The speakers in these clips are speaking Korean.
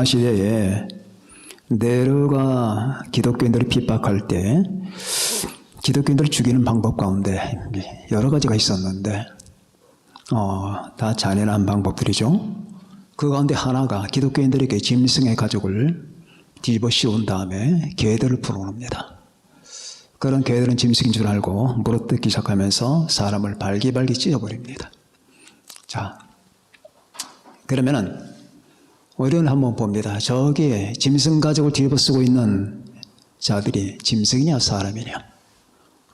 로마 시대에 네로가 기독교인들을 핍박할 때 기독교인들을 죽이는 방법 가운데 여러 가지가 있었는데 다 잔인한 방법들이죠. 그 가운데 하나가 기독교인들에게 짐승의 가죽을 뒤집어 씌운 다음에 개들을 풀어놓습니다. 그런 개들은 짐승인 줄 알고 물어뜯기 시작하면서 사람을 발기발기 찢어버립니다. 자, 그러면은 우리는 한번 봅니다. 저기에 짐승 가죽을 뒤집어 쓰고 있는 자들이 짐승이냐 사람이냐?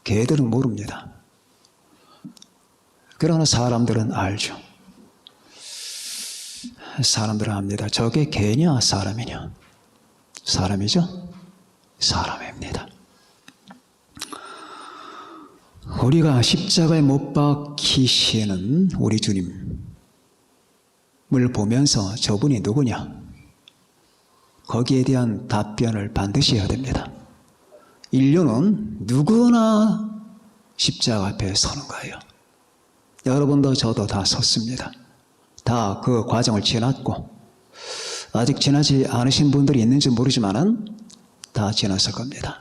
개들은 모릅니다. 그러나 사람들은 알죠. 사람들은 압니다. 저게 개냐 사람이냐? 사람이죠? 사람입니다. 우리가 십자가에 못 박히시는 우리 주님을 보면서 저분이 누구냐? 거기에 대한 답변을 반드시 해야 됩니다. 인류는 누구나 십자가 앞에 서는 거예요. 여러분도 저도 다 섰습니다. 다 그 과정을 지났고 아직 지나지 않으신 분들이 있는지 모르지만은 다 지났을 겁니다.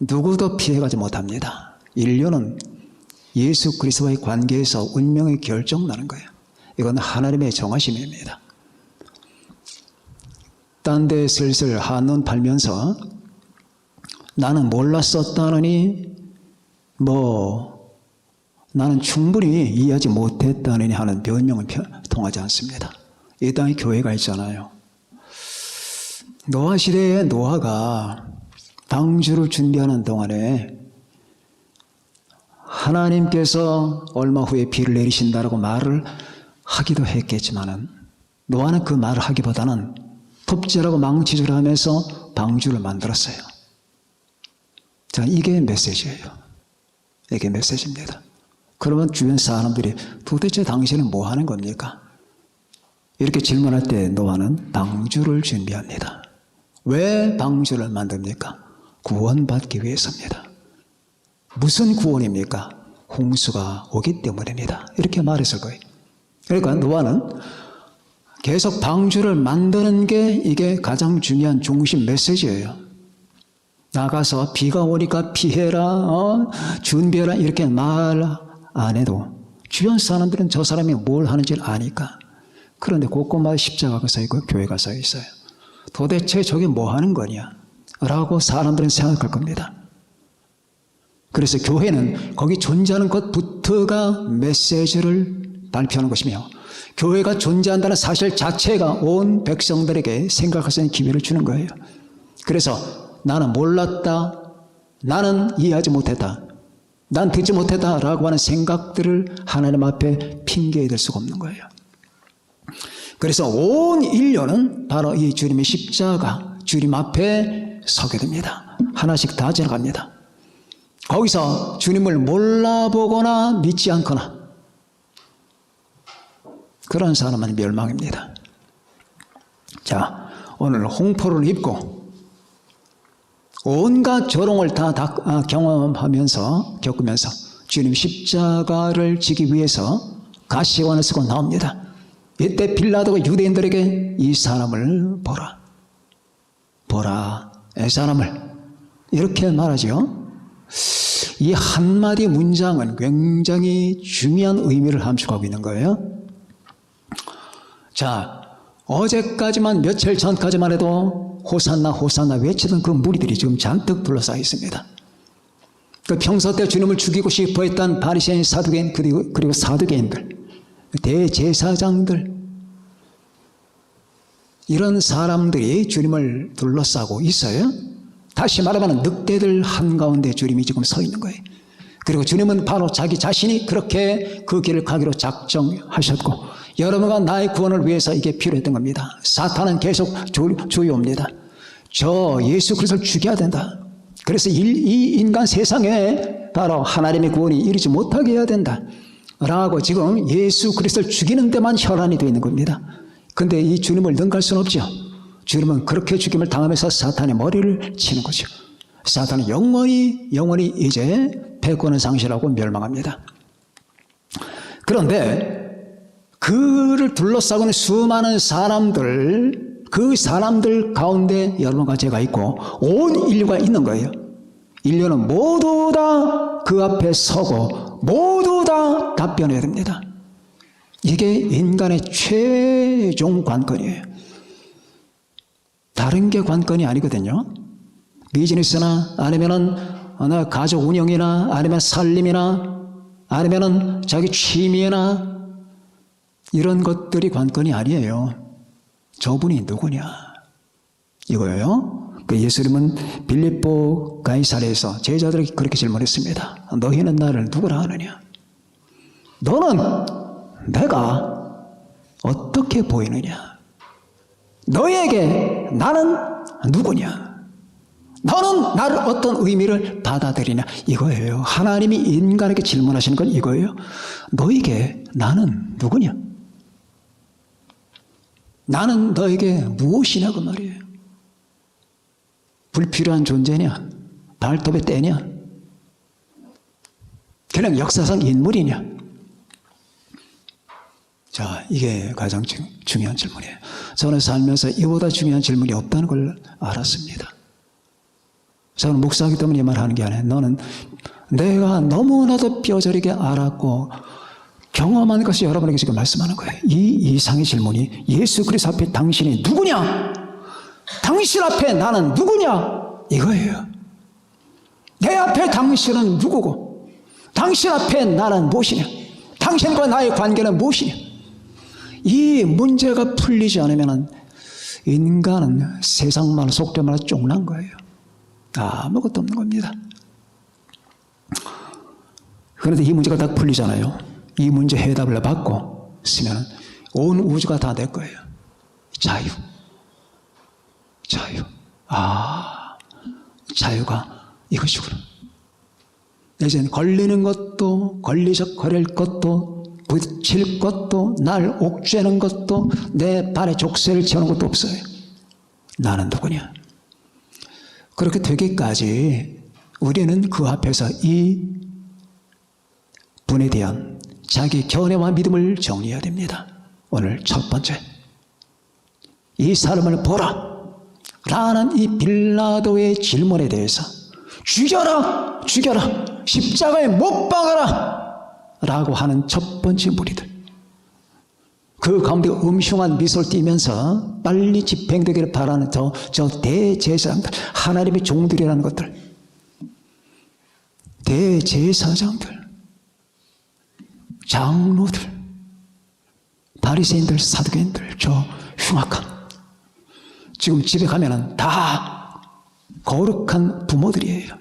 누구도 피해가지 못합니다. 인류는 예수 그리스도와의 관계에서 운명이 결정나는 거예요. 이건 하나님의 정하심입니다. 딴 데 슬슬 한눈 팔면서 나는 몰랐었다느니 나는 충분히 이해하지 못했다느니 하는 변명은 통하지 않습니다. 이 땅에 교회가 있잖아요. 노아 시대에 노아가 방주를 준비하는 동안에 하나님께서 얼마 후에 비를 내리신다라고 말을 하기도 했겠지만은 노아는 그 말을 하기보다는 톱질하고 망치질을 하면서 방주를 만들었어요. 자, 이게 메시지예요. 이게 메시지입니다. 그러면 주변 사람들이 도대체 당신은 뭐 하는 겁니까? 이렇게 질문할 때 노아는 방주를 준비합니다. 왜 방주를 만듭니까? 구원받기 위해서입니다. 무슨 구원입니까? 홍수가 오기 때문입니다. 이렇게 말했을 거예요. 그러니까 노아는 계속 방주를 만드는 게 이게 가장 중요한 중심 메시지예요. 나가서 비가 오니까 피해라, 준비해라 이렇게 말 안 해도 주변 사람들은 저 사람이 뭘 하는지를 아니까. 그런데 곳곳마다 십자가가 서 있고 교회가 서 있어요. 도대체 저게 뭐 하는 거냐? 라고 사람들은 생각할 겁니다. 그래서 교회는 거기 존재하는 것부터가 메시지를 발표하는 것이며 교회가 존재한다는 사실 자체가 온 백성들에게 생각할 수 있는 기회를 주는 거예요. 그래서 나는 몰랐다, 나는 이해하지 못했다, 난 듣지 못했다 라고 하는 생각들을 하나님 앞에 핑계댈 수가 없는 거예요. 그래서 온 인류는 바로 이 주님의 십자가, 주님 앞에 서게 됩니다. 하나씩 다 지나갑니다. 거기서 주님을 몰라보거나 믿지 않거나 그런 사람은 멸망입니다. 자, 오늘 홍포를 입고 온갖 조롱을 다 겪으면서 주님 십자가를 지기 위해서 가시관을 쓰고 나옵니다. 이때 빌라도가 유대인들에게 이 사람을 보라, 이 사람을 이렇게 말하죠. 이 한마디 문장은 굉장히 중요한 의미를 함축하고 있는 거예요. 자, 어제까지만 며칠 전까지만 해도 호산나 호산나 외치던 그 무리들이 지금 잔뜩 둘러싸여 있습니다. 그 평소 때 주님을 죽이고 싶어 했던 바리새인, 사두개인 그리고 사두개인들, 대제사장들, 이런 사람들이 주님을 둘러싸고 있어요. 다시 말하면 늑대들 한가운데 주님이 지금 서 있는 거예요. 그리고 주님은 바로 자기 자신이 그렇게 그 길을 가기로 작정하셨고 여러분과 나의 구원을 위해서 이게 필요했던 겁니다. 사탄은 계속 조여옵니다. 저 예수 그리스도를 죽여야 된다. 그래서 이 인간 세상에 바로 하나님의 구원이 이르지 못하게 해야 된다 라고 지금 예수 그리스도를 죽이는 데만 혈안이 되어 있는 겁니다. 근데 이 주님을 능가할 수는 없죠. 주님은 그렇게 죽임을 당하면서 사탄의 머리를 치는 거죠. 사탄은 영원히 이제 패권을 상실하고 멸망합니다. 그런데 그를 둘러싸고 있는 수많은 사람들 그 사람들 가운데 여러분과 제가 있고 온 인류가 있는 거예요. 인류는 모두 다 그 앞에 서고 모두 다 답변해야 됩니다. 이게 인간의 최종 관건이에요. 다른 게 관건이 아니거든요. 비즈니스나 아니면은 가족 운영이나 아니면 살림이나 아니면은 자기 취미나 이런 것들이 관건이 아니에요. 저분이 누구냐 이거예요. 그 예수님은 빌립보 가이사랴에서 제자들에게 그렇게 질문했습니다. 너희는 나를 누구라 하느냐? 너는 내가 어떻게 보이느냐? 너에게 나는 누구냐? 너는 나를 어떤 의미를 받아들이냐? 이거예요. 하나님이 인간에게 질문하시는 건 이거예요. 너에게 나는 누구냐? 나는 너에게 무엇이냐고 말이에요. 불필요한 존재냐? 발톱의 때냐? 그냥 역사상 인물이냐? 자, 이게 가장 중요한 질문이에요. 저는 살면서 이보다 중요한 질문이 없다는 걸 알았습니다. 저는 목사하기 때문에 이 말 하는 게 아니에요. 너는 내가 너무나도 뼈저리게 알았고 경험한 것이 여러분에게 지금 말씀하는 거예요. 이 이상의 질문이 예수 그리스도 앞에 당신이 누구냐? 당신 앞에 나는 누구냐? 이거예요. 내 앞에 당신은 누구고 당신 앞에 나는 무엇이냐? 당신과 나의 관계는 무엇이냐? 이 문제가 풀리지 않으면 인간은 세상 말 속된 말로 쫑난 거예요. 아무것도 없는 겁니다. 그런데 이 문제가 딱 풀리잖아요. 이 문제 해답을 받고 있으면 온 우주가 다 내 거예요. 자유. 자유. 자유가 이것이구나. 이제는 걸리는 것도 걸릴 것도 부딪힐 것도 날 옥죄는 것도 내 발에 족쇄를 채우는 것도 없어요. 나는 누구냐? 그렇게 되기까지 우리는 그 앞에서 이 분에 대한 자기 견해와 믿음을 정리해야 됩니다. 오늘 첫 번째, 이 사람을 보라 라는 이 빌라도의 질문에 대해서 죽여라 죽여라 십자가에 못 박아라 라고 하는 첫 번째 무리들, 그 가운데 음흉한 미소를 띠면서 빨리 집행되기를 바라는 저 대제사장들, 하나님의 종들이라는 것들, 대제사장들, 장로들, 바리새인들, 사두개인들, 저 흉악한, 지금 집에 가면은 다 거룩한 부모들이에요.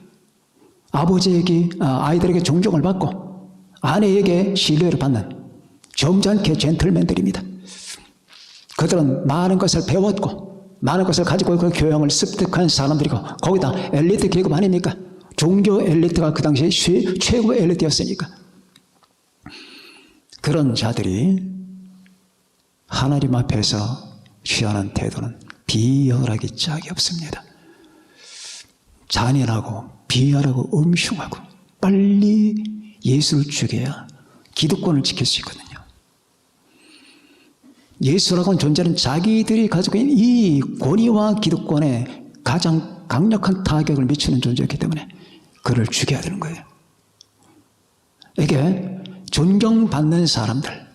아버지에게 아이들에게 존경을 받고 아내에게 신뢰를 받는 점잖게 젠틀맨들입니다. 그들은 많은 것을 배웠고 많은 것을 가지고 그 교양을 습득한 사람들이고 거기다 엘리트 계급 아닙니까? 종교 엘리트가 그 당시에 최고 엘리트였으니까. 그런 자들이 하나님 앞에서 취하는 태도는 비열하기 짝이 없습니다. 잔인하고 비열하고 음흉하고 빨리 예수를 죽여야 기득권을 지킬 수 있거든요. 예수라고는 존재는 자기들이 가지고 있는 이 권위와 기득권에 가장 강력한 타격을 미치는 존재였기 때문에 그를 죽여야 되는 거예요. 이게 존경받는 사람들,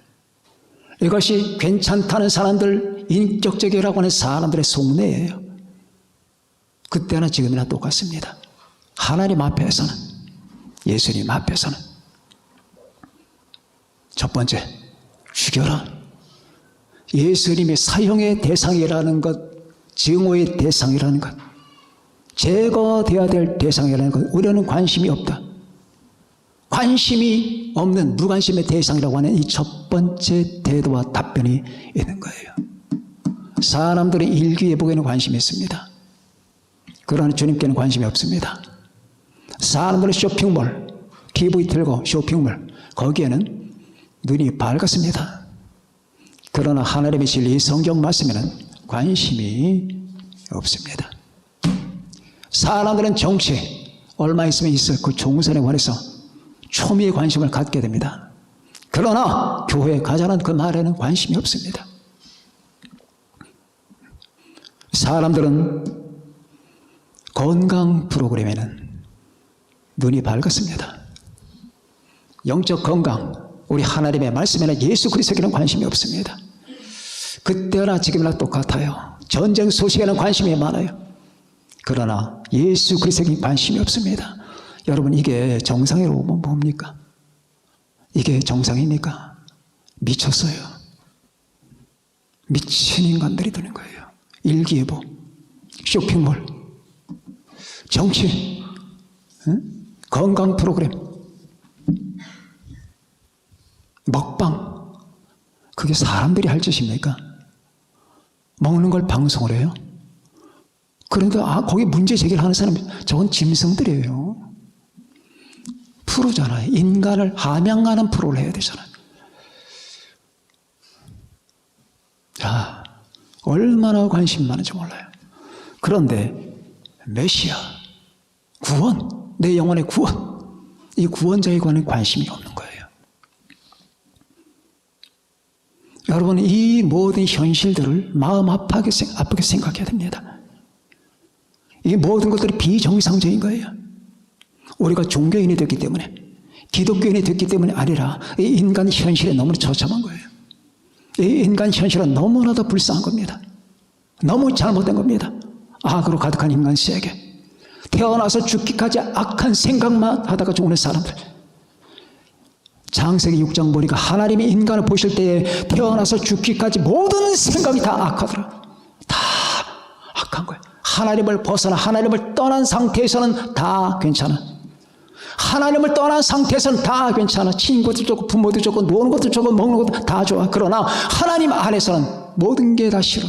이것이 괜찮다는 사람들, 인격적이라고 하는 사람들의 속내예요. 그때나 지금이나 똑같습니다. 하나님 앞에서는, 예수님 앞에서는 첫 번째, 죽여라. 예수님이 사형의 대상이라는 것, 증오의 대상이라는 것, 제거되어야 될 대상이라는 것, 우리는 관심이 없다. 관심이 없는 무관심의 대상이라고 하는 이 첫 번째 태도와 답변이 있는 거예요. 사람들의 일기예복에는 관심이 있습니다. 그러나 주님께는 관심이 없습니다. 사람들의 쇼핑몰, TV 틀고 쇼핑몰, 거기에는 눈이 밝았습니다. 그러나 하나님의 진리, 성경 말씀에는 관심이 없습니다. 사람들은 정치, 얼마 있으면 있어 그 총선에 관해서 초미의 관심을 갖게 됩니다. 그러나 교회에 가자는 그 말에는 관심이 없습니다. 사람들은 건강 프로그램에는 눈이 밝았습니다. 영적 건강, 우리 하나님의 말씀에는 예수 그리스도에게는 관심이 없습니다. 그때나 지금이나 똑같아요. 전쟁 소식에는 관심이 많아요. 그러나 예수 그리스도에게 관심이 없습니다. 여러분, 이게 정상이라고 보면 뭡니까? 이게 정상입니까? 미쳤어요. 미친 인간들이 되는 거예요. 일기예보, 쇼핑몰, 정치, 건강 프로그램, 먹방. 그게 사람들이 할 짓입니까? 먹는 걸 방송을 해요? 그런데 거기 문제 제기를 하는 사람, 저건 짐승들이에요. 프로잖아요. 인간을 함양하는 프로를 해야 되잖아요. 자, 얼마나 관심이 많은지 몰라요. 그런데 메시아, 구원, 내 영혼의 구원, 이 구원자에 관한 관심이 없는 거예요. 여러분, 이 모든 현실들을 마음 아프게 생각해야 됩니다. 이 모든 것들이 비정상적인 거예요. 우리가 종교인이 됐기 때문에, 기독교인이 됐기 때문이 아니라 이 인간 현실에 너무나 처참한 거예요. 이 인간 현실은 너무나도 불쌍한 겁니다. 너무 잘못된 겁니다. 악으로 가득한 인간 세계, 태어나서 죽기까지 악한 생각만 하다가 죽는 사람들. 창세기 6장 보니까 하나님이 인간을 보실 때에 태어나서 죽기까지 모든 생각이 다 악하더라. 다 악한 거예요. 하나님을 벗어나 하나님을 떠난 상태에서는 다 괜찮아. 하나님을 떠난 상태에서는 다 괜찮아. 친구도 좋고 부모도 좋고 노는 것도 좋고 먹는 것도 다 좋아. 그러나 하나님 안에서는 모든 게 다 싫어.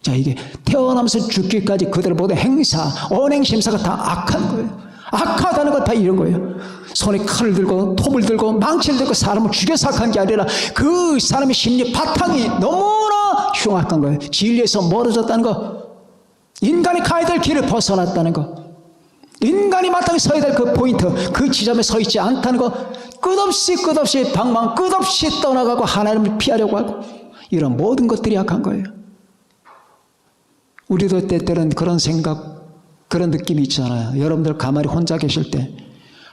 자, 이게 태어나면서 죽기까지 그들 모든 행사, 언행심사가 다 악한 거예요. 악하다는 건 다 이런 거예요. 손에 칼을 들고 톱을 들고 망치를 들고 사람을 죽여서 악한 게 아니라 그 사람의 심리 바탕이 너무나 흉악한 거예요. 진리에서 멀어졌다는 거, 인간이 가야 될 길을 벗어났다는 거, 인간이 마땅히 서야 될 그 포인트, 그 지점에 서 있지 않다는 거, 끝없이 방황, 끝없이 떠나가고 하나님을 피하려고 하고, 이런 모든 것들이 악한 거예요. 우리도 때때는 그런 생각, 그런 느낌이 있잖아요. 여러분들 가만히 혼자 계실 때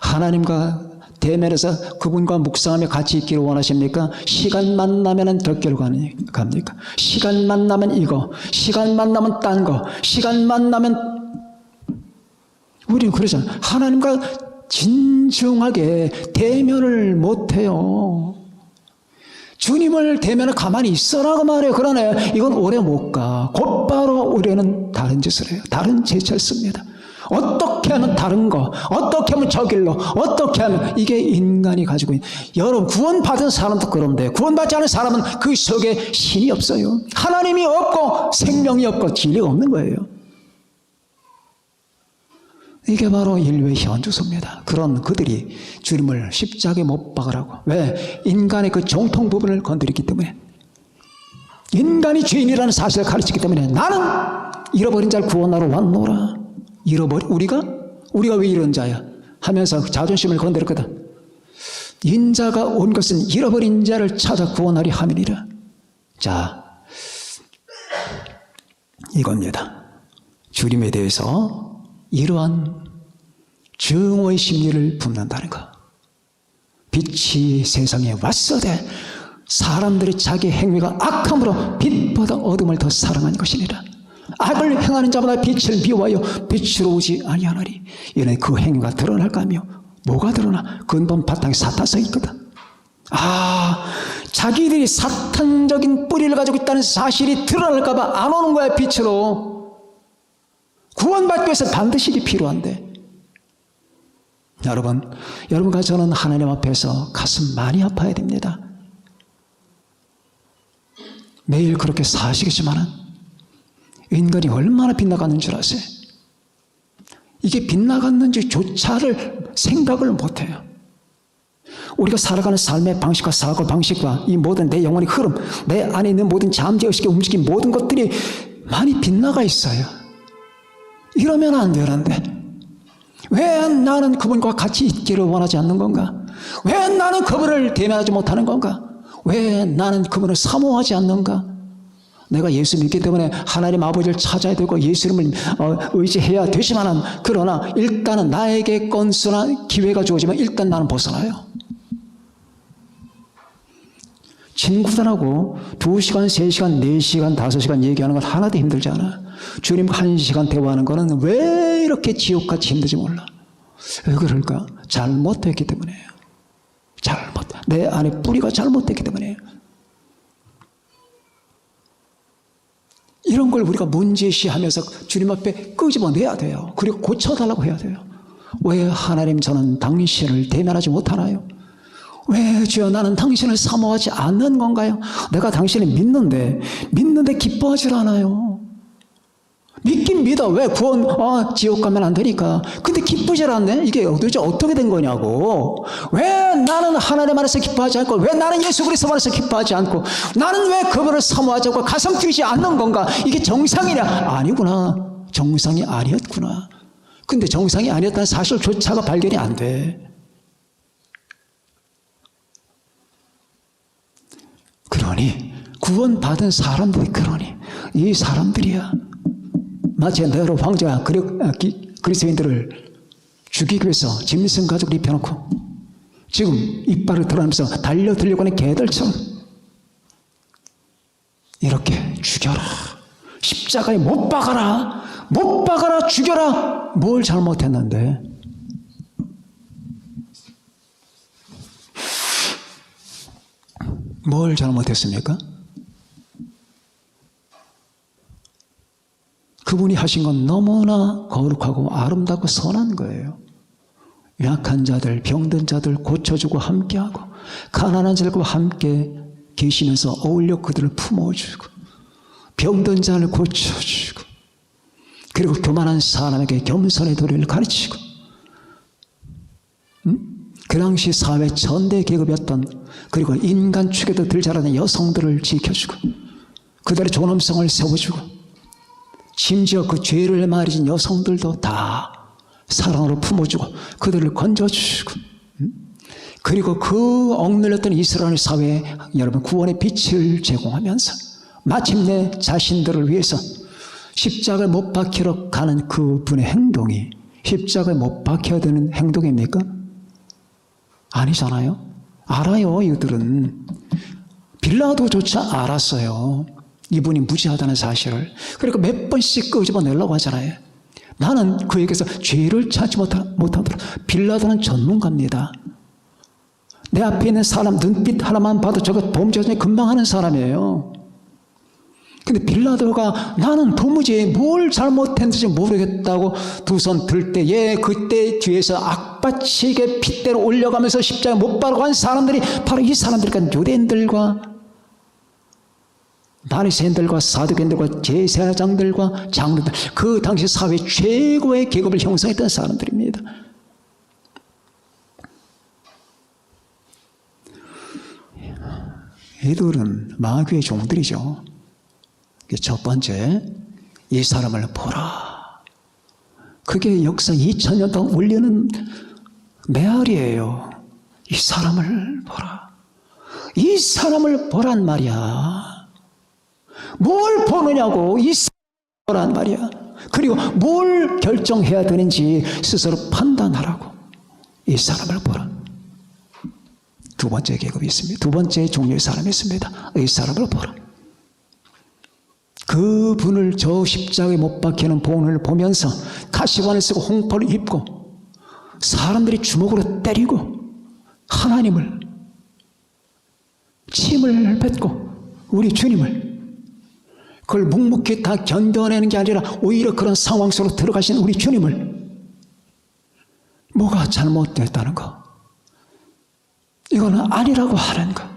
하나님과 대면해서 그분과 묵상하며 같이 있기를 원하십니까? 시간만 나면 덕결 갑니까? 시간만 나면 이거, 시간만 나면 딴 거, 시간만 나면, 우리는 그러잖아요. 하나님과 진중하게 대면을 못해요. 주님을 대면을 가만히 있어라고 말해요. 그러네. 이건 오래 못 가. 곧바로 우리는 다른 짓을 해요. 다른 제철 씁니다. 어떻게 하면 다른 거, 어떻게 하면 저 길로, 어떻게 하면, 이게 인간이 가지고 있는. 여러분, 구원받은 사람도 그런데 구원받지 않은 사람은 그 속에 신이 없어요. 하나님이 없고 생명이 없고 진리가 없는 거예요. 이게 바로 인류의 현주소입니다. 그런 그들이 주님을 십자가에 못 박으라고. 왜? 인간의 그 정통 부분을 건드렸기 때문에, 인간이 죄인이라는 사실을 가르치기 때문에, 나는 잃어버린 자를 구원하러 왔노라. 우리가 왜 이런 자야? 하면서 자존심을 건드렸거든. 인자가 온 것은 잃어버린 자를 찾아 구원하리 함이니라. 자, 이겁니다. 주님에 대해서 이러한 증오의 심리를 품는다는 것. 빛이 세상에 왔으되 사람들이 자기 행위가 악함으로 빛보다 어둠을 더 사랑한 것이니라. 악을 행하는 자마다 빛을 미워하여 빛으로 오지 아니하나니 이는 그 행위가 드러날까 하며, 뭐가 드러나? 근본 바탕에 사탄 서 있거든. 자기들이 사탄적인 뿌리를 가지고 있다는 사실이 드러날까 봐 안 오는 거야. 빛으로 구원받기 위해서 반드시 이게 필요한데, 여러분과 저는 하나님 앞에서 가슴 많이 아파야 됩니다. 매일 그렇게 사시겠지만은 인간이 얼마나 빗나갔는 줄 아세요? 이게 빗나갔는지조차를 생각을 못해요. 우리가 살아가는 삶의 방식과 사고 방식과 이 모든 내 영혼의 흐름, 내 안에 있는 모든 잠재의식의 움직임, 모든 것들이 많이 빗나가 있어요. 이러면 안 되는데, 왜 나는 그분과 같이 있기를 원하지 않는 건가? 왜 나는 그분을 대면하지 못하는 건가? 왜 나는 그분을 사모하지 않는가? 내가 예수 믿기 때문에 하나님 아버지를 찾아야 되고 예수 이름을 의지해야 되지만은, 그러나 일단은 나에게 건수나 기회가 주어지면 일단 나는 벗어나요. 친구들하고 2시간, 3시간, 4시간, 5시간 얘기하는 건 하나도 힘들지 않아. 주님 1시간 대화하는 거는 왜 이렇게 지옥같이 힘들지 몰라. 왜 그럴까? 잘못했기 때문이에요. 내 안에 뿌리가 잘못됐기 때문이에요. 이런 걸 우리가 문제시하면서 주님 앞에 끄집어내야 돼요. 그리고 고쳐달라고 해야 돼요. 왜 하나님, 저는 당신을 대면하지 못하나요? 왜 주여 나는 당신을 사모하지 않는 건가요? 내가 당신을 믿는데 기뻐하지 않아요. 믿긴 믿어. 왜? 구원, 지옥 가면 안 되니까. 근데 기쁘질 않네? 이게 도대체 어떻게 된 거냐고. 왜 나는 하나님 안에서 기뻐하지 않고, 왜 나는 예수 그리스도 안에서 기뻐하지 않고, 나는 왜 그분을 사모하지 않고 가슴 뛰지 않는 건가? 이게 정상이냐? 아니구나. 정상이 아니었구나. 근데 정상이 아니었다는 사실조차가 발견이 안 돼. 그러니 구원받은 사람들이, 그러니 이 사람들이야 마치 네로 황제가 그리스도인들을 죽이기 위해서 짐승 가죽을 입혀놓고 지금 이빨을 드러내면서 달려들려고 하는 개들처럼 이렇게 죽여라, 십자가에 못 박아라, 죽여라. 뭘 잘못했는데? 뭘 잘못했습니까? 그분이 하신 건 너무나 거룩하고 아름답고 선한 거예요. 약한 자들, 병든 자들 고쳐주고 함께하고, 가난한 자들과 함께 계시면서 어울려 그들을 품어주고, 병든 자를 고쳐주고, 그리고 교만한 사람에게 겸손의 도리를 가르치고, 그 당시 사회 전대 계급이었던, 그리고 인간 축에도 들 자라는 여성들을 지켜주고, 그들의 존엄성을 세워주고, 심지어 그 죄를 말이진 여성들도 다 사랑으로 품어주고 그들을 건져주고, 그리고 그 억눌렸던 이스라엘 사회에 여러분 구원의 빛을 제공하면서 마침내 자신들을 위해서 십자가에 못 박히러 가는 그분의 행동이 십자가에 못 박혀야 되는 행동입니까? 아니잖아요. 알아요. 이들은 빌라도조차 알았어요. 이분이 무지하다는 사실을. 그러니까 몇 번씩 끄집어내려고 하잖아요. 나는 그에게서 죄를 찾지 못하도록. 빌라도는 전문가입니다. 내 앞에 있는 사람 눈빛 하나만 봐도 저거 범죄 금방 하는 사람이에요. 근데 빌라도가 나는 도무지 뭘 잘못했는지 모르겠다고 두 손 들 때, 그때 뒤에서 악바치게 핏대로 올려가면서 십자가에 못 박고 한 사람들이 바로 이 사람들과 유대인들과 바리새인들과 사두개인들과 제사장들과 장로들, 그 당시 사회 최고의 계급을 형성했던 사람들입니다. 이들은 마귀의 종들이죠. 첫 번째, 이 사람을 보라. 그게 역사 2000년 동안 울리는 메아리예요. 이 사람을 보라. 이 사람을 보란 말이야. 뭘 보느냐고, 이 사람을 보란 말이야. 그리고 뭘 결정해야 되는지 스스로 판단하라고. 이 사람을 보라. 두 번째 계급이 있습니다. 두 번째 종류의 사람이 있습니다. 이 사람을 보라. 그분을 저 십자가에 못 박히는 본을 보면서 가시관을 쓰고 홍포를 입고 사람들이 주먹으로 때리고 하나님을, 침을 뱉고 우리 주님을, 그걸 묵묵히 다 견뎌내는 게 아니라 오히려 그런 상황 속으로 들어가신 우리 주님을, 뭐가 잘못됐다는 거, 이거는 아니라고 하는 거.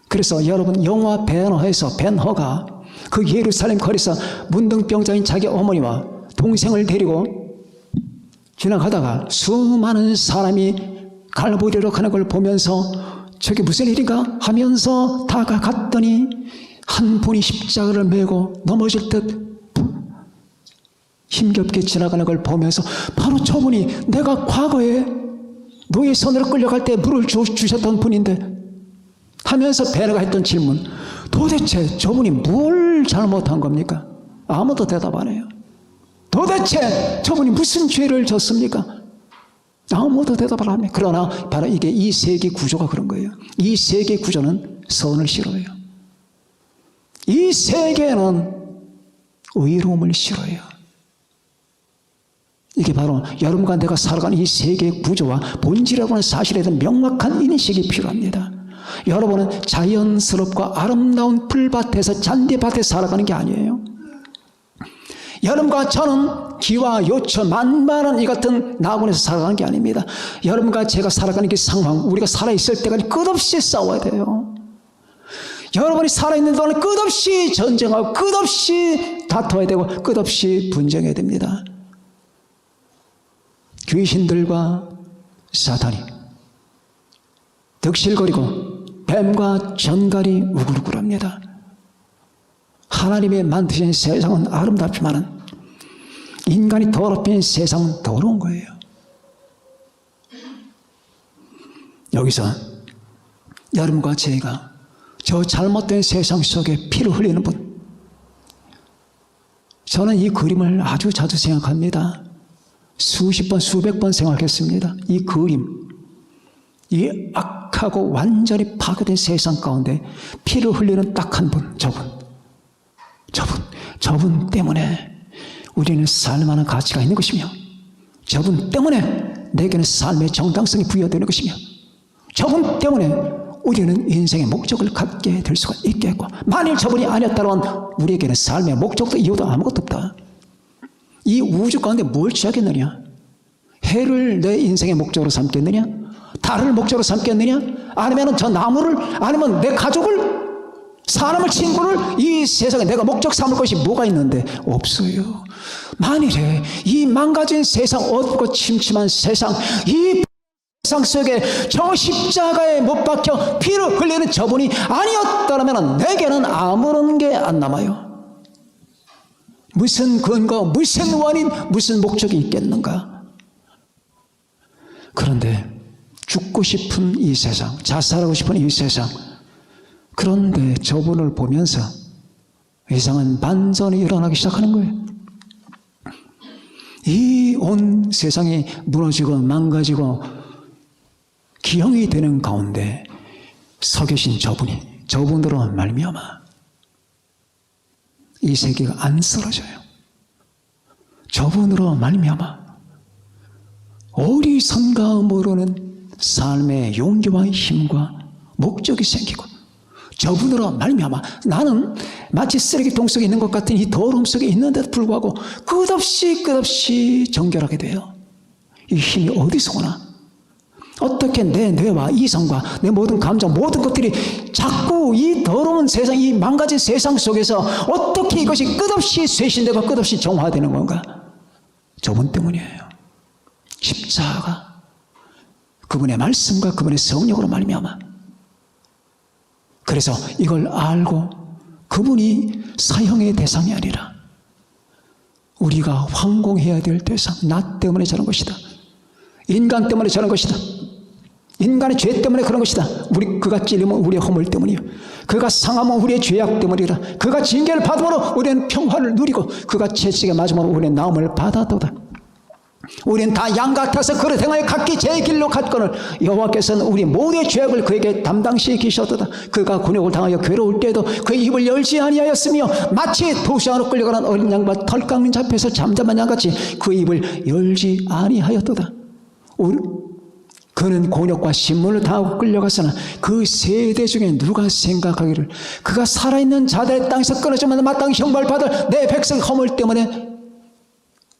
그래서 여러분 영화 벤허에서 벤허가 그 예루살렘 거리에서 문둥병자인 자기 어머니와 동생을 데리고 지나가다가 수많은 사람이 갈보리로 가는 걸 보면서 저게 무슨 일인가 하면서 다가갔더니 한 분이 십자가를 메고 넘어질 듯 힘겹게 지나가는 걸 보면서 바로 저분이 내가 과거에 노예 손으로 끌려갈 때 물을 주셨던 분인데 하면서 베네가 했던 질문, 도대체 저분이 뭘 잘못한 겁니까? 아무도 대답 안 해요. 도대체 저분이 무슨 죄를 졌습니까? 아무도 대답을 안 합니다. 그러나 바로 이게 이 세계 구조가 그런 거예요. 이 세계 구조는 선을 싫어해요. 이 세계는 의로움을 싫어해요. 이게 바로 여러분과 내가 살아가는 이 세계의 구조와 본질이라고 하는 사실에 대한 명확한 인식이 필요합니다. 여러분은 자연스럽고 아름다운 풀밭에서 잔디밭에 살아가는 게 아니에요. 여러분과 저는 기와 요철 만만한 이 같은 나군에서 살아가는 게 아닙니다. 여러분과 제가 살아가는 그 상황, 우리가 살아있을 때까지 끝없이 싸워야 돼요. 여러분이 살아있는 동안 끝없이 전쟁하고 끝없이 다퉈야 되고 끝없이 분쟁해야 됩니다. 귀신들과 사탄이 득실거리고 뱀과 전갈이 우글우글합니다. 하나님의 만드신 세상은 아름답지만은 인간이 더럽힌 세상은 더러운 거예요. 여기서 여러분과 제가 저 잘못된 세상 속에 피를 흘리는 분, 저는 이 그림을 아주 자주 생각합니다. 수십 번, 수백 번 생각했습니다. 이 그림, 이 악하고 완전히 파괴된 세상 가운데 피를 흘리는 딱 한 분, 저분 때문에 우리는 살만한 가치가 있는 것이며, 저분 때문에 내게는 삶의 정당성이 부여되는 것이며, 저분 때문에 우리는 인생의 목적을 갖게 될 수가 있겠고, 만일 저분이 아니었다면 우리에게는 삶의 목적도 이유도 아무것도 없다. 이 우주 가운데 뭘 취하겠느냐? 해를 내 인생의 목적으로 삼겠느냐? 달을 목적으로 삼겠느냐? 아니면 저 나무를, 아니면 내 가족을, 사람을, 친구를 이 세상에 내가 목적 삼을 것이 뭐가 있는데 없어요. 만일에 이 망가진 세상, 어둡고 침침한 세상, 이 세상 속에 저 십자가에 못 박혀 피를 흘리는 저분이 아니었다면 내게는 아무런 게 안 남아요. 무슨 근거, 무슨 원인, 무슨 목적이 있겠는가? 그런데 죽고 싶은 이 세상, 자살하고 싶은 이 세상, 그런데 저분을 보면서 이상한 반전이 일어나기 시작하는 거예요. 이 온 세상이 무너지고 망가지고 기형이 되는 가운데 서 계신 저분으로 말미암아 이 세계가 안 쓰러져요. 저분으로 말미암아 어리석음과 모르는 삶의 용기와 힘과 목적이 생기고, 저분으로 말미암아 나는 마치 쓰레기통 속에 있는 것 같은 이 더러움 속에 있는데도 불구하고 끝없이 정결하게 돼요. 이 힘이 어디서 오나? 어떻게 내 뇌와 이성과 내 모든 감정, 모든 것들이 자꾸 이 더러운 세상, 이 망가진 세상 속에서 어떻게 이것이 끝없이 쇄신되고 끝없이 정화되는 건가? 저분 때문이에요. 십자가, 그분의 말씀과 그분의 성령으로 말미암아. 그래서 이걸 알고 그분이 사형의 대상이 아니라 우리가 황공해야 될 대상, 나 때문에 저런 것이다. 인간 때문에 저런 것이다. 인간의 죄 때문에 그런 것이다. 그가 찔리면 우리의 허물 때문이요. 그가 상하면 우리의 죄악 때문이라. 그가 징계를 받음으로 우리는 평화를 누리고, 그가 채찍에 맞으면 우리는 나음을 받았도다. 우리는 다 양 같아서 그를 행하여 각기 제 길로 갔거늘 여호와께서는 우리 모두의 죄악을 그에게 담당시키셨도다. 그가 곤욕을 당하여 괴로울 때에도 그의 입을 열지 아니하였으며 마치 도시안으로 끌려가는 어린 양과 털 깎는 잡혀서 잠잠한 양같이 그 입을 열지 아니하였도다. 그는 곤욕과 신문을 당하고 끌려갔으나 그 세대 중에 누가 생각하기를 그가 살아있는 자들의 땅에서 끊어지면 마땅히 형벌 받을 내 백성 허물 때문에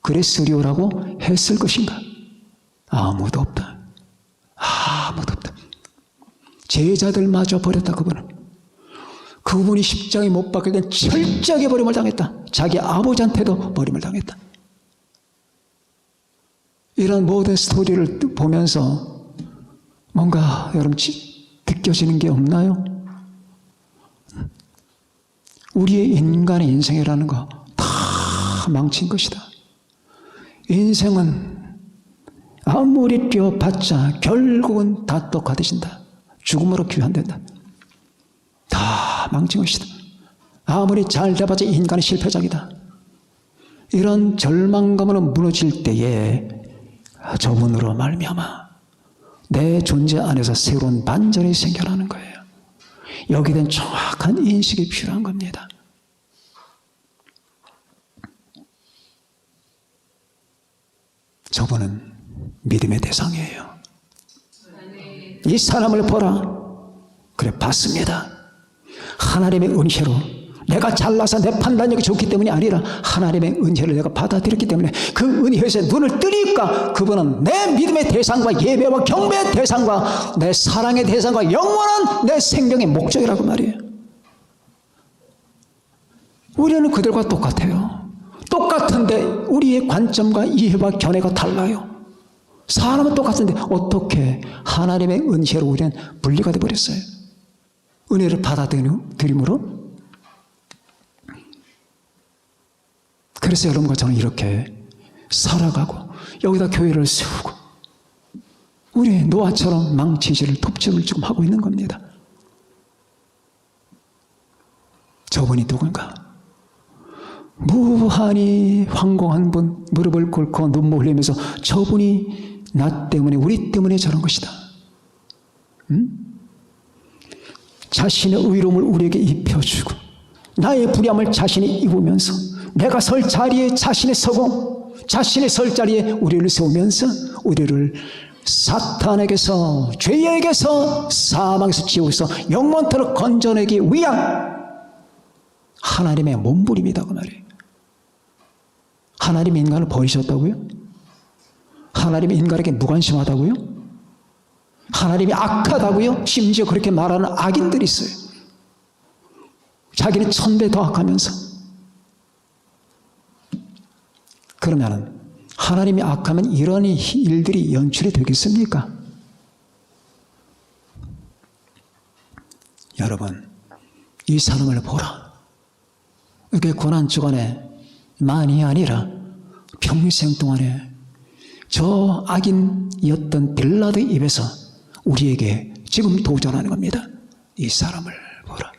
그랬으리오라고 했을 것인가? 아무도 없다. 아무도 없다. 제자들마저 버렸다. 그분이 십자가에 못 박힐 땐 철저하게 버림을 당했다. 자기 아버지한테도 버림을 당했다. 이런 모든 스토리를 보면서 뭔가 여러분 느껴지는 게 없나요? 우리의 인간의 인생이라는 거 다 망친 것이다. 인생은 아무리 뛰어봤자 결국은 다 똑같아진다. 죽음으로 귀환된다. 다 망친 것이다. 아무리 잘 돼봤자 인간은 실패작이다. 이런 절망감으로 무너질 때에 저분으로 말미암아 내 존재 안에서 새로운 반전이 생겨나는 거예요. 여기에 대한 정확한 인식이 필요한 겁니다. 저분은 믿음의 대상이에요. 이 사람을 보라. 그래, 봤습니다. 하나님의 은혜로 내가 잘나서 내 판단력이 좋기 때문이 아니라 하나님의 은혜를 내가 받아들였기 때문에 그 은혜에서 눈을 뜨니까 그분은 내 믿음의 대상과 예배와 경배의 대상과 내 사랑의 대상과 영원한 내 생명의 목적이라고 말이에요. 우리는 그들과 똑같아요. 똑같은데 우리의 관점과 이해와 견해가 달라요. 사람은 똑같은데 어떻게 하나님의 은혜로 우리는 분리가 되어버렸어요. 은혜를 받아들임으로. 그래서 여러분과 저는 이렇게 살아가고 여기다 교회를 세우고 우리 노아처럼 망치질을 톱질을 지금 하고 있는 겁니다. 저분이 누군가? 무한히 황공한 분, 무릎을 꿇고 눈물 흘리면서 저분이 나 때문에 우리 때문에 저런 것이다. 자신의 의로움을 우리에게 입혀주고 나의 불의함을 자신이 입으면서 내가 설 자리에 자신이 서고 자신이 설 자리에 우리를 세우면서 우리를 사탄에게서 죄에게서 사망에서 지옥에서 영원토록 건져내기 위한 하나님의 몸부림이다 그 말이에요. 하나님이 인간을 버리셨다고요? 하나님이 인간에게 무관심하다고요? 하나님이 악하다고요? 심지어 그렇게 말하는 악인들이 있어요. 자기는 1000배 더 악하면서. 그러면 하나님이 악하면 이런 일들이 연출이 되겠습니까? 여러분, 이 사람을 보라. 이게 고난주간에 만이 아니라 평생 동안에 저 악인이었던 빌라도의 입에서 우리에게 지금 도전하는 겁니다. 이 사람을 보라.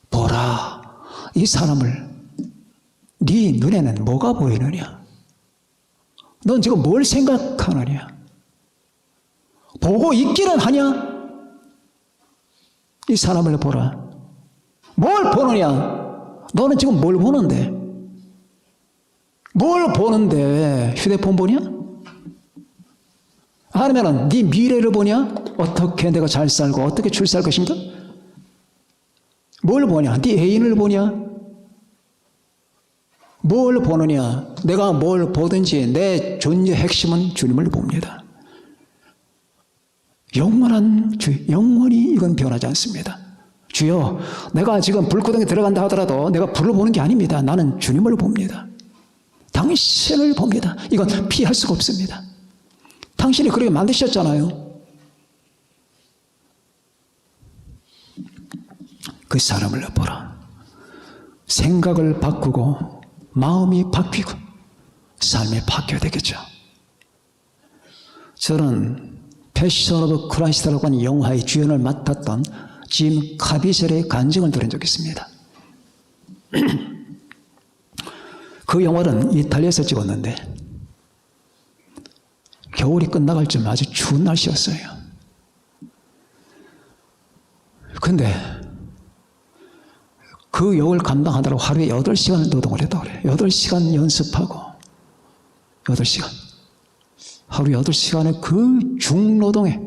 보라. 이 사람을 네 눈에는 뭐가 보이느냐? 넌 지금 뭘 생각하느냐? 보고 있기는 하냐? 이 사람을 보라. 뭘 보느냐? 너는 지금 뭘 보는데? 뭘 보는데? 휴대폰 보냐? 아니면 네 미래를 보냐? 어떻게 내가 잘 살고 어떻게 출세할 것인가? 뭘 보냐? 네 애인을 보냐? 뭘 보느냐? 내가 뭘 보든지 내 존재 핵심은 주님을 봅니다. 영원한 주, 영원히 이건 변하지 않습니다. 주여, 내가 지금 불구덩이에 들어간다 하더라도 내가 불을 보는 게 아닙니다. 나는 주님을 봅니다. 당신을 봅니다. 이건 피할 수가 없습니다. 당신이 그렇게 만드셨잖아요. 그 사람을 보라. 생각을 바꾸고 마음이 바뀌고 삶이 바뀌어야 되겠죠. 저는 패션 오브 크라이스트라고 하는 영화의 주연을 맡았던 짐 카비셀의 간증을 들은 적이 있습니다. 그 영화는 이탈리아에서 찍었는데 겨울이 끝나갈 쯤 아주 추운 날씨였어요. 근데 그 역을 감당하느라고 하루에 8시간을 노동을 했다고 그래요. 8시간 연습하고 8시간. 하루 8시간의 그 중노동에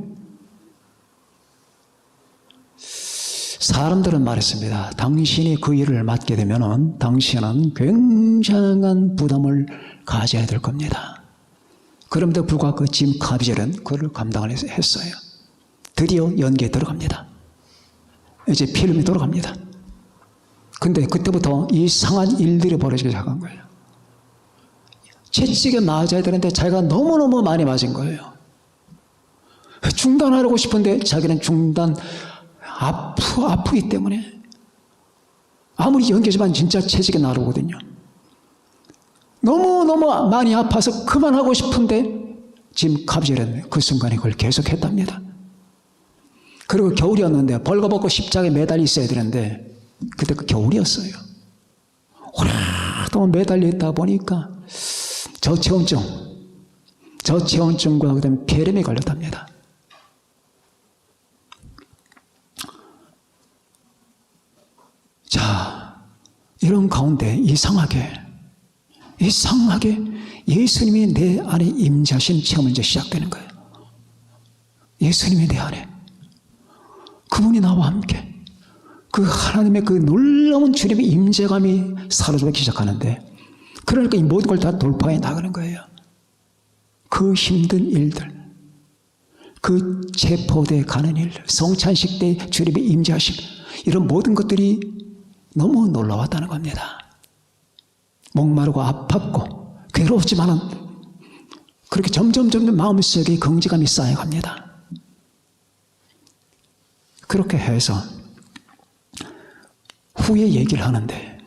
사람들은 말했습니다. 당신이 그 일을 맡게 되면 당신은 굉장한 부담을 가져야 될 겁니다. 그럼에도 불구하고 그 짐 카비젤은 그걸 감당을 했어요. 드디어 연기에 들어갑니다. 이제 필름이 돌아갑니다. 근데 그때부터 이상한 일들이 벌어지기 시작한 거예요. 채찍에 맞아야 되는데 자기가 너무너무 많이 맞은 거예요. 중단하려고 싶은데 자기는 아프기 때문에 아무리 연기지만 진짜 채찍에 나르거든요. 너무너무 많이 아파서 그만하고 싶은데 짐 카비젤은 그 순간에 그걸 계속했답니다. 그리고 겨울이었는데 벌거벗고 십자가에 매달려 있어야 되는데 그때 그 겨울이었어요. 오랫동안 매달려 있다 보니까 저체온증과 그다음에 폐렴에 걸렸답니다. 자, 이런 가운데 이상하게 예수님이 내 안에 임재하신 체험이 이제 시작되는 거예요. 예수님이 내 안에, 그분이 나와 함께 그 하나님의 그 놀라운 주님의 임재감이 사로잡기 시작하는데, 그러니까 이 모든 걸 다 돌파해 나가는 거예요. 그 힘든 일들, 그 체포대에 가는 일, 성찬식 때 주님의 임재하심, 이런 모든 것들이 너무 놀라웠다는 겁니다. 목마르고 아팠고 괴로웠지만은 그렇게 점점 마음속에 긍지감이 쌓여갑니다. 그렇게 해서 후에 얘기를 하는데,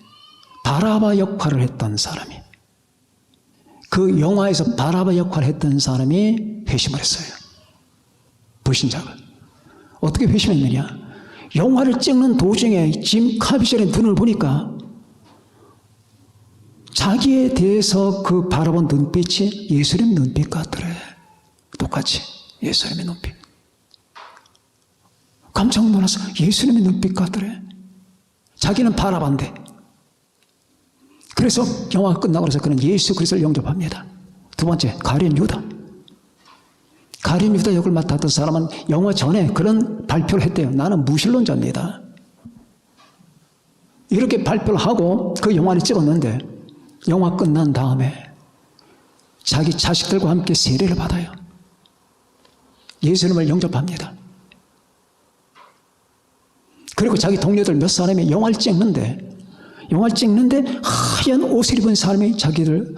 바라바 역할을 했던 사람이, 그 영화에서 바라바 역할을 했던 사람이 회심을 했어요. 불신자가. 어떻게 회심했느냐? 영화를 찍는 도중에 짐 카비젤의 눈을 보니까 자기에 대해서 그 바라본 눈빛이 예수님 눈빛 같더래. 똑같이 예수님의 눈빛. 깜짝 놀라서 예수님의 눈빛 같더래. 자기는 바라반데. 그래서 영화가 끝나고 나서 그는 예수 그리스도를 영접합니다. 두 번째, 가룟 유다. 가룟 유다 역을 맡았던 사람은 영화 전에 그런 발표를 했대요. 나는 무신론자입니다. 이렇게 발표를 하고 그 영화를 찍었는데, 영화 끝난 다음에 자기 자식들과 함께 세례를 받아요. 예수님을 영접합니다. 그리고 자기 동료들 몇 사람이 영화를 찍는데 하얀 옷을 입은 사람이 자기들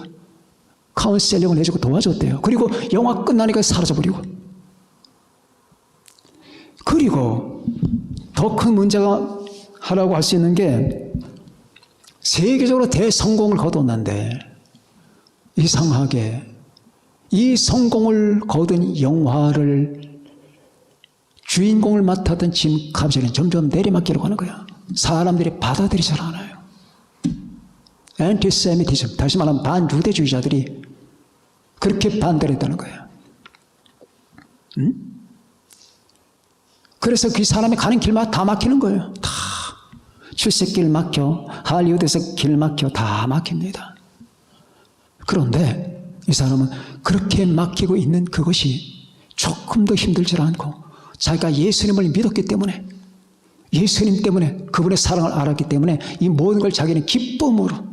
카운셀링을 해주고 도와줬대요. 그리고 영화 끝나니까 사라져버리고. 그리고 더 큰 문제가 하라고 할 수 있는 게, 세계적으로 대성공을 거뒀는데 이상하게 이 성공을 거둔 영화를 주인공을 맡았던 짐 카비젤은 점점 내리막길로 가는 거야. 사람들이 받아들이지 않아요. 엔티세미티즘, 다시 말하면 반유대주의자들이 그렇게 반대를 했다는 거예요. 그래서 그 사람이 가는 길마다 다 막히는 거예요. 다 출세길 막혀, 할리우드에서 길 막혀, 다 막힙니다. 그런데 이 사람은 그렇게 막히고 있는 그것이 조금 더 힘들지 않고, 자기가 예수님을 믿었기 때문에, 예수님 때문에, 그분의 사랑을 알았기 때문에 이 모든 걸 자기는 기쁨으로,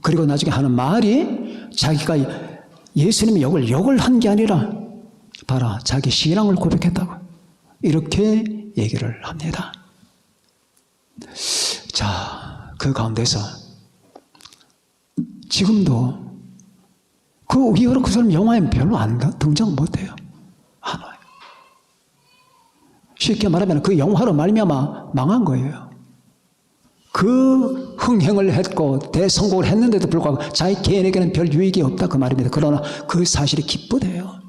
그리고 나중에 하는 말이, 자기가 예수님의 역을 한 게 아니라 봐라, 자기 신앙을 고백했다고 이렇게 얘기를 합니다. 자, 그 가운데서 지금도 그 이후로 그 사람 영화에 별로 등장 못해요. 안 와요. 쉽게 말하면 그 영화로 말미암아 망한 거예요. 그 흥행을 했고 대성공을 했는데도 불구하고 자기 개인에게는 별 유익이 없다, 그 말입니다. 그러나 그 사실이 기쁘대요.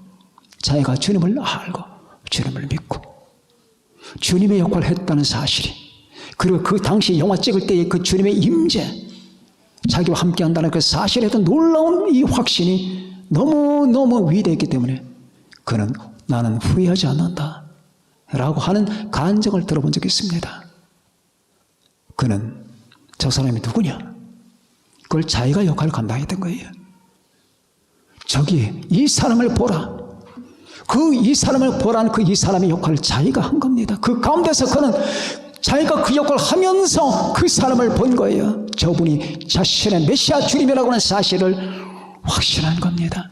자기가 주님을 알고 주님을 믿고 주님의 역할을 했다는 사실이, 그리고 그 당시 영화 찍을 때의 그 주님의 임재, 자기와 함께 한다는 그 사실에 대한 놀라운 이 확신이 너무너무 위대했기 때문에 그는 나는 후회하지 않는다 라고 하는 간증을 들어본 적이 있습니다. 그는 저 사람이 누구냐? 그걸 자기가 역할을 감당했던 거예요. 저기 이 사람을 보라. 이 사람을 보라는 이 사람의 역할을 자기가 한 겁니다. 그 가운데서 그는 자기가 그 역할을 하면서 그 사람을 본 거예요. 저분이 자신의 메시아 주님이라고 하는 사실을 확신한 겁니다.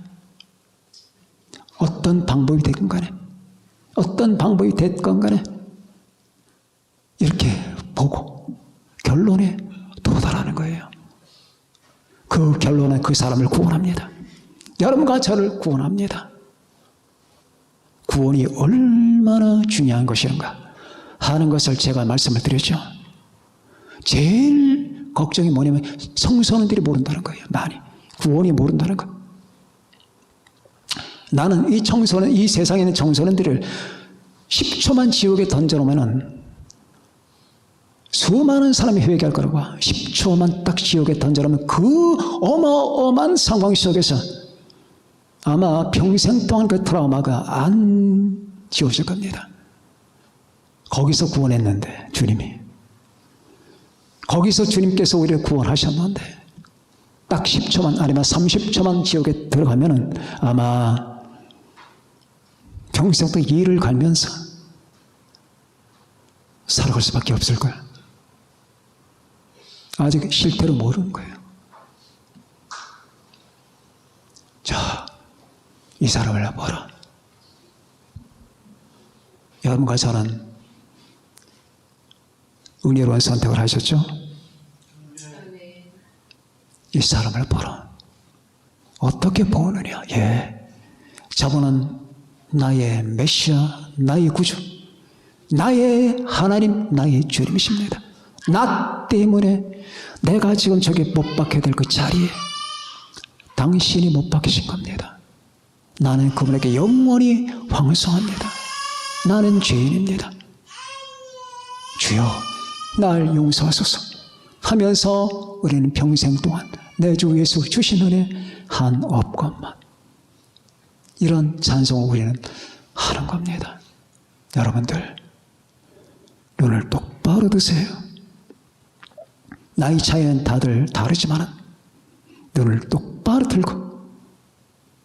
어떤 방법이 됐건 간에, 이렇게 보고 결론에 도달하는 거예요. 그 결론은 그 사람을 구원합니다. 여러분과 저를 구원합니다. 구원이 얼마나 중요한 것인가 하는 것을 제가 말씀을 드렸죠. 제일 걱정이 뭐냐면 청소년들이 모른다는 거예요. 많이. 구원이 모른다는 거. 나는 이 세상에 있는 청소년들을 10초만 지옥에 던져놓으면 수많은 사람이 회개할 거라고 10초만 딱 지옥에 던져놓으면 그 어마어마한 상황 속에서 아마 평생 동안 그 트라우마가 안 지워질 겁니다. 거기서 구원했는데 주님이, 거기서 주님께서 우리를 구원하셨는데 딱 10초만 아니면 30초만 지옥에 들어가면은 아마 평생 동안 이를 갈면서 살아갈 수밖에 없을 거예요. 아직 실태로 모르는 거예요. 자, 이 사람을 보라. 여러분과 저는 은혜로운 선택을 하셨죠? 이 사람을 보라. 어떻게 보느냐? 저분은 나의 메시아, 나의 구주, 나의 하나님, 나의 주님이십니다. 나 때문에 내가 지금 저기 못 박혀야 될 그 자리에 당신이 못 박히신 겁니다. 나는 그분에게 영원히 황송합니다. 나는 죄인입니다. 주여, 날 용서하소서 하면서 우리는 평생 동안 내 주 예수 주신 은혜 한 없건만 이런 찬송을 우리는 하는 겁니다. 여러분들 눈을 똑바로 드세요. 나이 차이는 다들 다르지만 눈을 똑바로 들고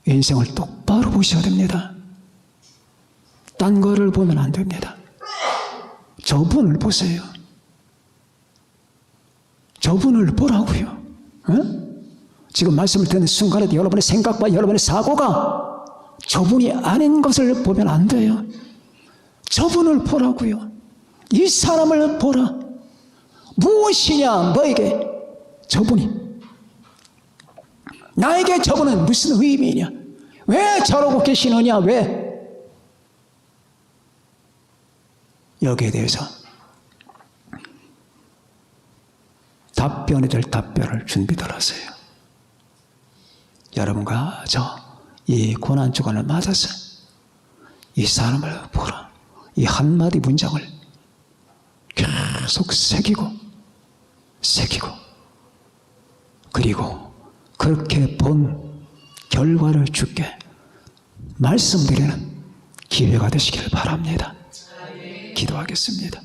인생을 똑바로 보셔야 됩니다. 딴 거를 보면 안 됩니다. 저분을 보세요. 저분을 보라고요. 지금 말씀을 듣는 순간에 여러분의 생각과 여러분의 사고가 저분이 아닌 것을 보면 안 돼요. 저분을 보라고요. 이 사람을 보라. 무엇이냐 너에게 저분이. 나에게 저분은 무슨 의미냐. 왜 저러고 계시느냐. 왜. 여기에 대해서 답변이 될 답변을 준비들 하세요. 여러분과 저 이 고난 주간을 맞아서 이 사람을 보라. 이 한마디 문장을 계속 새기고 그리고 그렇게 본 결과를 주께 말씀드리는 기회가 되시기를 바랍니다. 기도하겠습니다.